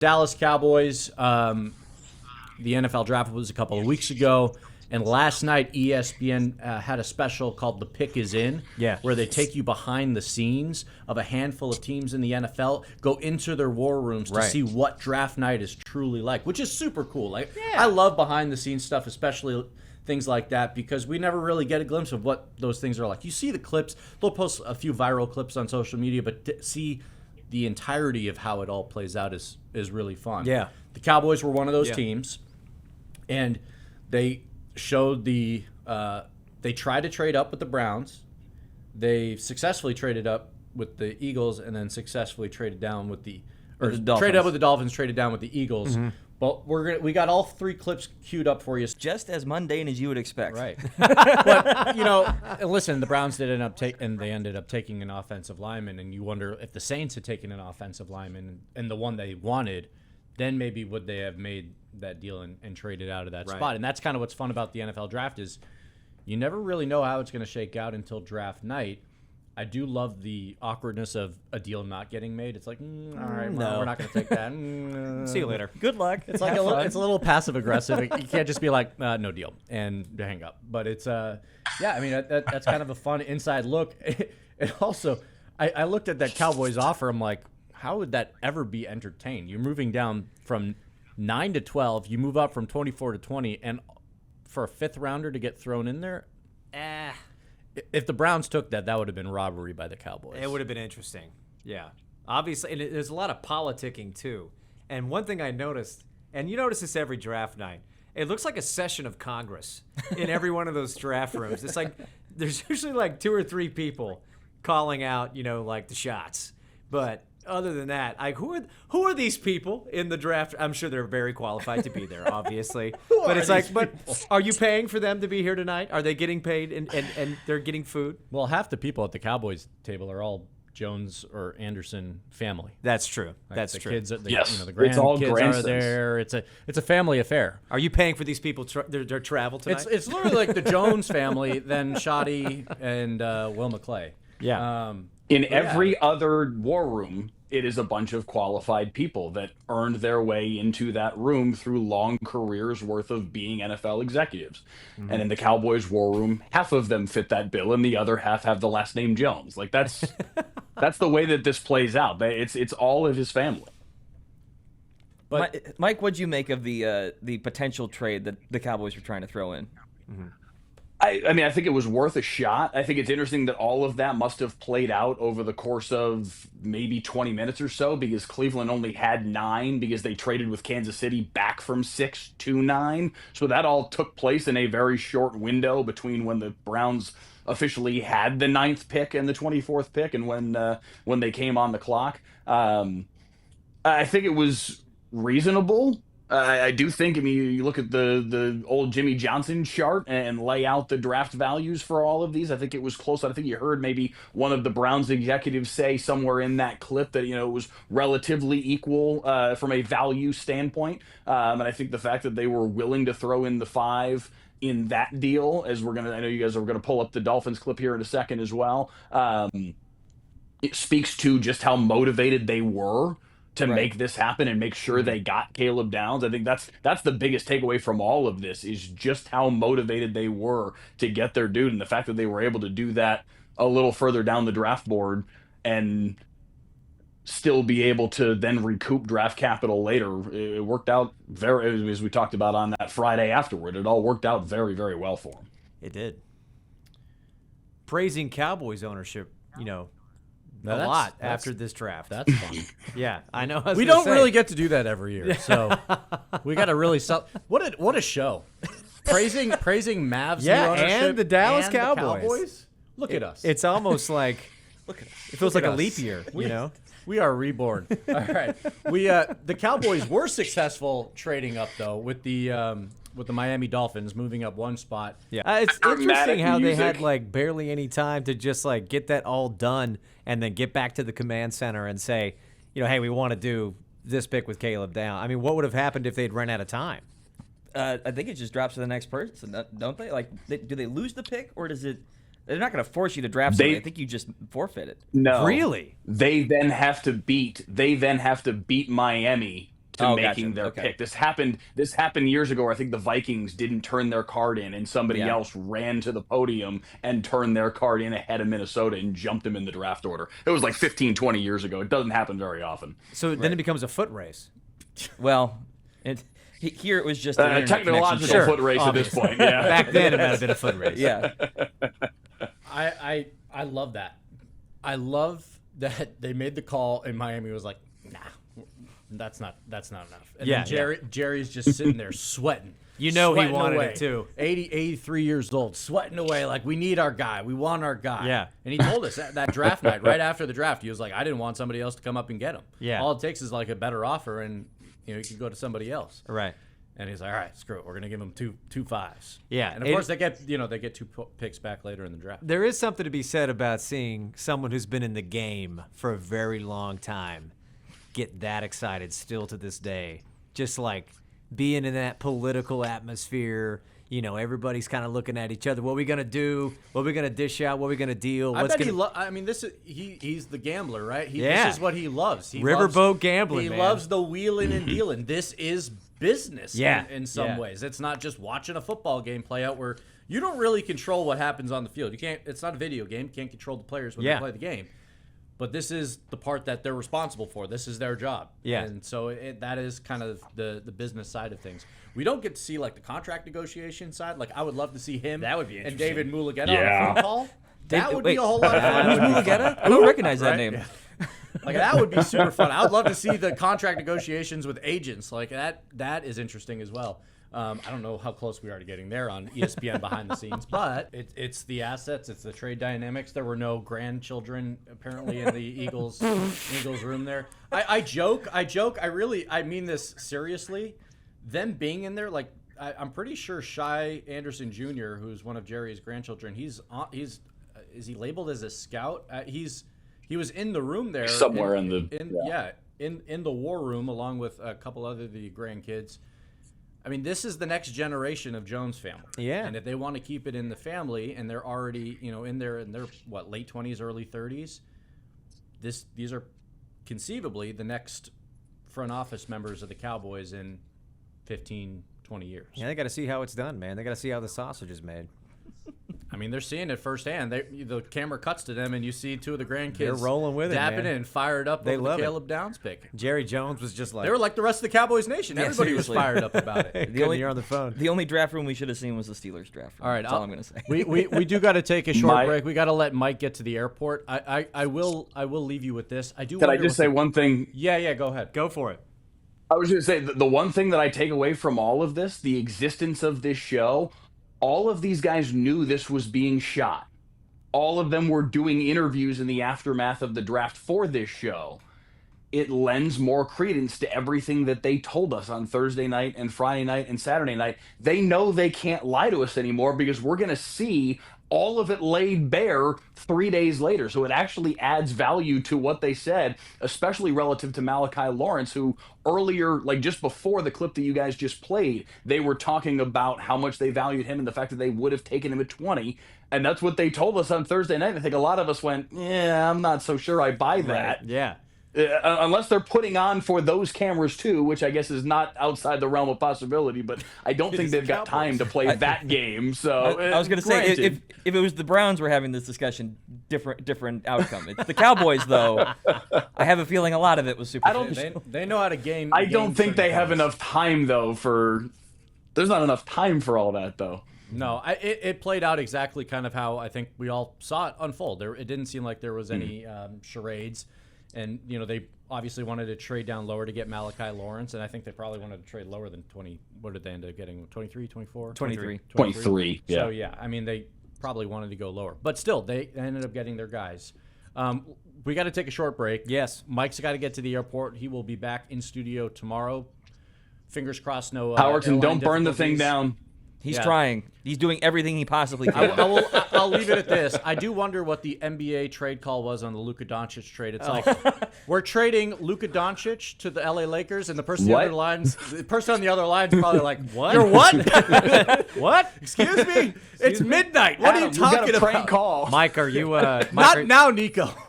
Dallas Cowboys. The NFL draft was a couple of weeks ago. And last night, ESPN had a special called The Pick Is In, where they take you behind the scenes of a handful of teams in the NFL, go into their war rooms to see what draft night is truly like, which is super cool. I love behind-the-scenes stuff, especially things like that, because we never really get a glimpse of what those things are like. You see the clips. They'll post a few viral clips on social media, but to see the entirety of how it all plays out is really fun. Yeah. The Cowboys were one of those teams, and they showed they tried to trade up with the Browns. They successfully traded up with the Eagles, and then successfully traded down with the Dolphins. Traded up with the Dolphins, traded down with the Eagles. But we got all three clips queued up for you. Just as mundane as you would expect. Right. But listen, the Browns did end up they ended up taking an offensive lineman, and you wonder if the Saints had taken an offensive lineman and the one they wanted, then maybe would they have made that deal and traded out of that spot. And that's kind of what's fun about the NFL draft is you never really know how it's going to shake out until draft night. I do love the awkwardness of a deal not getting made. It's like, all right, we're not going to take that. See you later. Good luck. It's like it's a little passive aggressive. You can't just be like, no deal, and hang up. But it's that's kind of a fun inside look. And also, I looked at that Cowboys offer. I'm like, how would that ever be entertained? You're moving down from 9 to 12. You move up from 24 to 20, and for a fifth rounder to get thrown in there, if the Browns took that would have been robbery by the Cowboys. It would have been interesting. Yeah. Obviously, and there's a lot of politicking, too. And one thing I noticed, and you notice this every draft night, it looks like a session of Congress in every one of those draft rooms. It's like there's usually like 2 or 3 people calling out, like the shots. But other than that, who are these people in the draft? I'm sure they're very qualified to be there, obviously. But it's like, but are you paying for them to be here tonight? Are they getting paid and they're getting food? Well, half the people at the Cowboys table are all Jones or Anderson family. That's true. Like That's the true. Kids, the it's all grandkids are grandsons. there. It's a family affair. Are you paying for these people their travel tonight? It's literally like the Jones family, then Shoddy and Will McClay. Yeah. In every other war room, it is a bunch of qualified people that earned their way into that room through long careers worth of being NFL executives. And in the Cowboys war room, half of them fit that bill, and the other half have the last name Jones. Like that's the way that this plays out. It's all of his family. But Mike, what'd you make of the potential trade that the Cowboys were trying to throw in? I mean, I think it was worth a shot. I think it's interesting that all of that must have played out over the course of maybe 20 minutes or so, because Cleveland only had 9 because they traded with Kansas City back from 6 to 9. So that all took place in a very short window between when the Browns officially had the 9th pick and the 24th pick and when they came on the clock. I think it was reasonable. I do think, you look at the old Jimmy Johnson chart and lay out the draft values for all of these. I think it was close. I think you heard maybe one of the Browns executives say somewhere in that clip that, it was relatively equal from a value standpoint. And I think the fact that they were willing to throw in the 5 in that deal, I know you guys are going to pull up the Dolphins clip here in a second as well. It speaks to just how motivated they were to make this happen and make sure they got Caleb Downs. I think that's the biggest takeaway from all of this, is just how motivated they were to get their dude, and the fact that they were able to do that a little further down the draft board and still be able to then recoup draft capital later. It worked out very, as we talked about on that Friday afterward, it all worked out very, very well for them. It did. Praising Cowboys ownership, a Now lot after this draft. That's fun. Yeah, I know. We don't really get to do that every year, so we got to really what a show. Praising Mavs, new ownership, and the Dallas and Cowboys. The Cowboys. Look at us. It's almost like it feels like a leap year. We are reborn. All right. The Cowboys were successful trading up though with the Miami Dolphins moving up one spot. Yeah, it's interesting how they had like barely any time to just like get that all done and then get back to the command center and say, hey, we want to do this pick with Caleb Down. I mean, what would have happened if they'd run out of time? I think it just drops to the next person, don't they? Like, do they lose the pick, or does it? They're not going to force you to draft somebody. I think you just forfeit it. No, really. They then have to beat Miami to making their pick. This happened years ago where I think the Vikings didn't turn their card in and somebody else ran to the podium and turned their card in ahead of Minnesota and jumped them in the draft order. It was like 15, 20 years ago. It doesn't happen very often. So then it becomes a foot race. Well, here it was just a technological foot race at this point. Yeah. Back then it might have been a foot race. Yeah. I love that. I love that they made the call and Miami was like, nah, that's not enough. And then Jerry's just sitting there sweating. He wanted it too. 83 years old, sweating away like we need our guy. We want our guy. Yeah. And he told us that draft night, right after the draft, he was like, I didn't want somebody else to come up and get him. Yeah. All it takes is like a better offer and you can go to somebody else. Right. And he's like, all right, screw it. We're going to give him two fives. Yeah. And of course they get 2 picks back later in the draft. There is something to be said about seeing someone who's been in the game for a very long time get that excited still to this day. Just like being in that political atmosphere, everybody's kind of looking at each other. What are we going to do? What are we going to dish out? What are we going to deal? This is he's the gambler, right? This is what he loves. Riverboat gambling, He man. loves the wheeling and dealing. This is business in some ways. It's not just watching a football game play out where you don't really control what happens on the field. It's not a video game. You can't control the players when they play the game. But this is the part that they're responsible for. This is their job. Yeah. And so that is kind of the business side of things. We don't get to see like the contract negotiation side. Like I would love to see him and David Mulugeta on a phone call. That would be a whole lot of fun. Who's Mulugeta? I don't recognize that name. Yeah. Like that would be super fun. I would love to see the contract negotiations with agents. Like that is interesting as well. I don't know how close we are to getting there on ESPN behind the scenes, but it's the assets, it's the trade dynamics. There were no grandchildren apparently in the Eagles room there. I joke. I mean this seriously. Them being in there, like I'm pretty sure Shai Anderson Jr., who's one of Jerry's grandchildren, is he labeled as a scout? He was in the room there somewhere in the war room along with a couple other the grandkids. I mean, this is the next generation of Jones family. Yeah. And if they want to keep it in the family and they're already, in their late 20s, early 30s, these are conceivably the next front office members of the Cowboys in 15, 20 years. Yeah, they got to see how it's done, man. They got to see how the sausage is made. I mean, they're seeing it firsthand. The camera cuts to them, and you see two of the grandkids. They're rolling with it, dapping man. it and fired up They over love the it. Caleb Downs pick. Jerry Jones was just like... They were like the rest of the Cowboys nation. Yeah, Everybody was fired up about it. You're on the phone. The only draft room we should have seen was the Steelers draft room. All right, That's all I'm going to say. We do got to take a short break. We got to let Mike get to the airport. I will leave you with this. Can I just say one thing? Yeah, go ahead. Go for it. I was going to say the one thing that I take away from all of this, the existence of this show, all of these guys knew this was being shot. All of them were doing interviews in the aftermath of the draft for this show. It lends more credence to everything that they told us on Thursday night and Friday night and Saturday night. They know they can't lie to us anymore because we're going to see all of it laid bare 3 days later. So it actually adds value to what they said, especially relative to Malachi Lawrence, who earlier, like just before the clip that you guys just played, they were talking about how much they valued him and the fact that they would have taken him at 20. And that's what they told us on Thursday night. I think a lot of us went, yeah, I'm not so sure I buy that. Right. Yeah. Unless they're putting on for those cameras too, which I guess is not outside the realm of possibility, but I don't think they've got time to play that game. So I was going to say, if it was the Browns were having this discussion, different outcome. It's the Cowboys, though. I have a feeling a lot of it was superficial. They know how to game. I don't think they have enough time though there's not enough time for all that though. No, it played out exactly kind of how I think we all saw it unfold. It didn't seem like there was any charades. And, they obviously wanted to trade down lower to get Malachi Lawrence, and I think they probably wanted to trade lower than 20. What did they end up getting? 23, 24? 23, yeah. So, yeah, I mean, they probably wanted to go lower. But still, they ended up getting their guys. We got to take a short break. Yes. Mike's got to get to the airport. He will be back in studio tomorrow. Fingers crossed, no Howerton, don't burn the thing down. He's trying. He's doing everything he possibly can. I'll leave it at this. I do wonder what the NBA trade call was on the Luka Doncic trade. It's like we're trading Luka Doncic to the LA Lakers, and the person on the other line's probably like, "What? You're what? What? Excuse me? It's midnight. What are you talking about?" Call. Mike, are you? Not now, Nico.